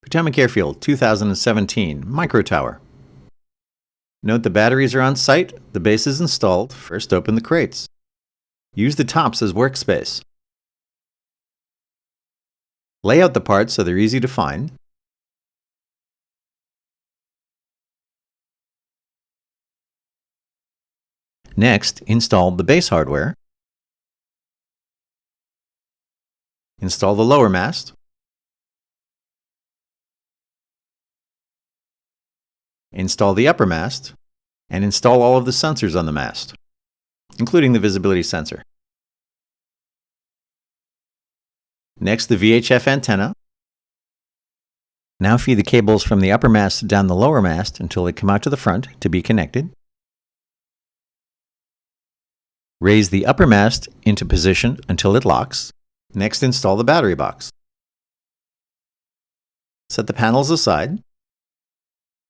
Potomac Airfield 2017 MicroTower. Note the batteries are on site, the base is installed. First open the crates. Use the tops as workspace. Lay out the parts so they're easy to find. Next, install the base hardware. Install the lower mast. Install the upper mast, and install all of the sensors on the mast, including the visibility sensor. Next, the VHF antenna. Now feed the cables from the upper mast down the lower mast until they come out to the front to be connected. Raise the upper mast into position until it locks. Next, install the battery box. Set the panels aside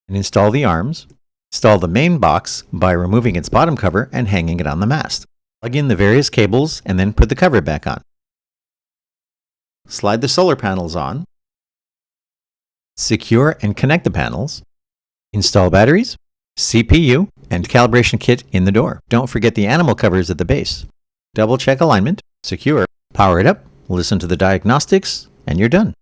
and install the arms. Install the main box by removing its bottom cover and hanging it on the mast. Plug in the various cables and then put the cover back on. Slide the solar panels on. Secure and connect the panels. Install batteries, CPU, and calibration kit in the door. Don't forget the animal covers at the base. Double check alignment, secure, power it up, listen to the diagnostics, and you're done.